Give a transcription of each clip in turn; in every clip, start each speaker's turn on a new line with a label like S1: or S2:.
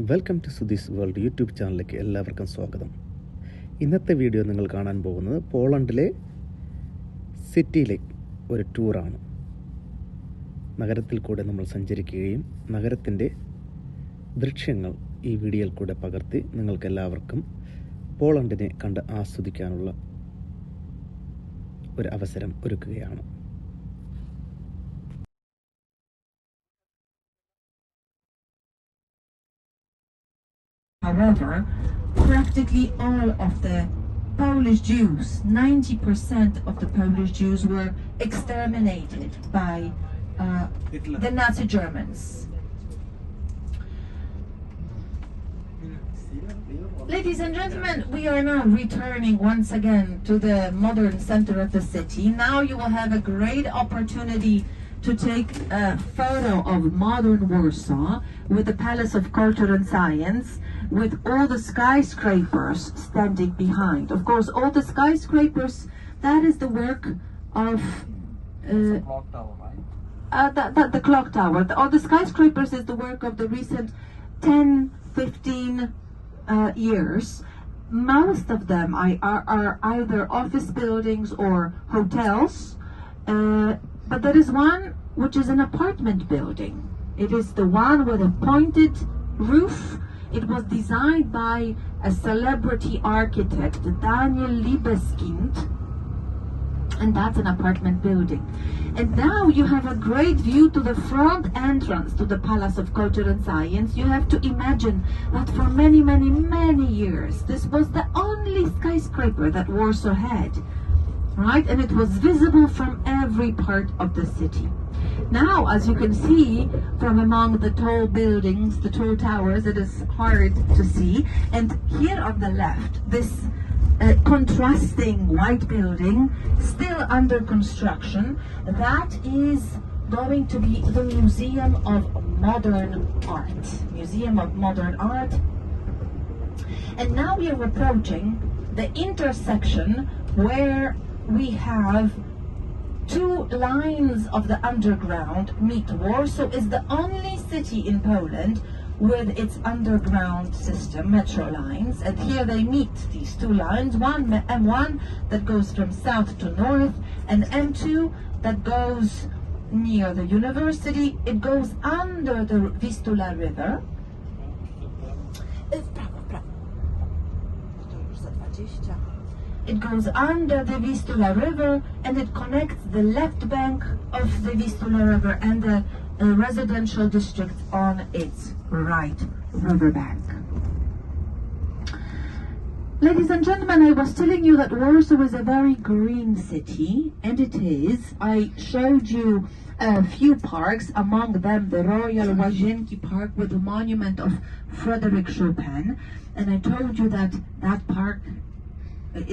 S1: Welcome to Sudhi's world YouTube ചാനലിലേക്ക് എല്ലാവർക്കും സ്വാഗതം. ഇന്നത്തെ വീഡിയോ നിങ്ങൾ കാണാൻ പോകുന്നത് പോളണ്ടിലെ സിറ്റിയിലെ ഒരു ടൂറാണ്. നഗരത്തിൽ കൂടെ നമ്മൾ സഞ്ചരിക്കുകയും നഗരത്തിൻ്റെ ദൃശ്യങ്ങൾ ഈ വീഡിയോയിൽ കൂടെ പകർത്തി നിങ്ങൾക്കെല്ലാവർക്കും പോളണ്ടിനെ കണ്ട് ആസ്വദിക്കാനുള്ള ഒരു അവസരം ഒരുക്കുകയാണ്.
S2: However, practically all of the Polish Jews, 90% of the Polish Jews were exterminated by the Nazi Germans. Ladies and gentlemen, we are now returning once again to the modern center of the city. Now you will have a great opportunity to take a photo of modern Warsaw with the Palace of Culture and Science, with all the skyscrapers standing behind. Of course, all the skyscrapers, that is the work of
S3: the clock tower, right?
S2: The clock tower. All the skyscrapers is the work of the recent 10, 15 years. Most of them are either office buildings or hotels. But there is one which is an apartment building. It is the one with a pointed roof. It was designed by a celebrity architect, Daniel Libeskind, and that's an apartment building. And now you have a great view to the front entrance to the Palace of Culture and Science. You have to imagine that for many, many, many years, this was the only skyscraper that Warsaw had. Right, and it was visible from every part of the city. Now, as you can see from among the tall buildings, the tall towers, it is hard to see. And here on the left, this contrasting white building, still under construction, that is going to be the Museum of Modern Art. Museum of Modern Art. And now we are approaching the intersection where we have two lines of the underground meet. Warsaw is the only city in Poland with its underground system, metro lines, and here they meet, these two lines, one M1 that goes from south to north, and M2 that goes near the university. It goes under the Vistula River. It goes under the Vistula River and it connects the left bank of the Vistula River and the residential district on its right riverbank. Ladies and gentlemen, I was telling you that Warsaw is a very green city, and it is. I showed you a few parks, among them the Royal Łazienki Park with the monument of Frédéric Chopin, and I told you that that park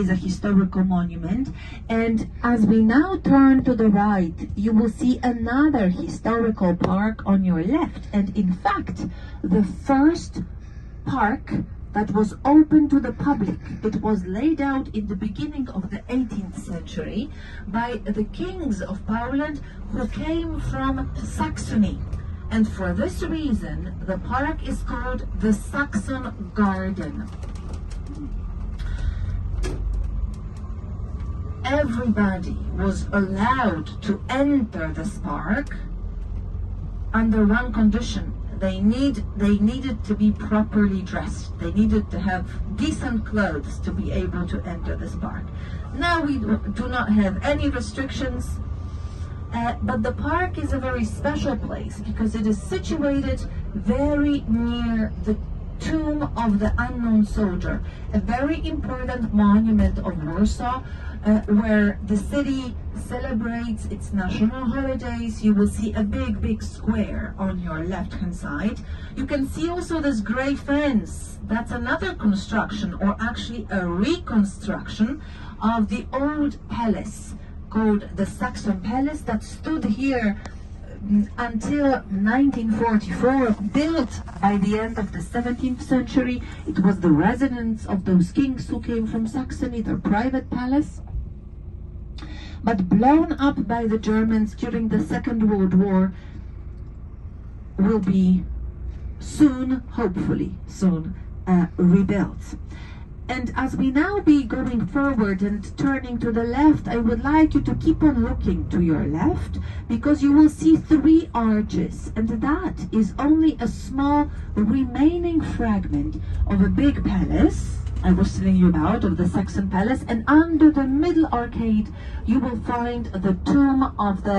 S2: is a historical monument. And as we now turn to the right, you will see another historical park on your left. And in fact, the first park that was open to the public, it was laid out in the beginning of the 18th century by the kings of Poland who came from Saxony. And for this reason, the park is called the Saxon Garden. Everybody was allowed to enter this park under one condition. They needed to be properly dressed. They needed to have decent clothes to be able to enter this park. Now we do not have any restrictions, but the park is a very special place because it is situated very near the Tomb of the Unknown Soldier, a very important monument of Warsaw, where the city celebrates its national holidays. You will see a big square on your left-hand side. You can see also this gray fence. That's another construction, or actually a reconstruction of the old palace called the Saxon Palace that stood here until 1944, built by the end of the 17th century. It was the residence of those kings who came from Saxony, their private palace, but blown up by the Germans during the Second World War, will be soon, hopefully soon, rebuilt. And as we now be going forward and turning to the left, I would like you to keep on looking to your left, because you will see 3 arches, and that is only a small remaining fragment of a big palace I was telling you about, of the Saxon palace. And under the middle arcade you will find the tomb of the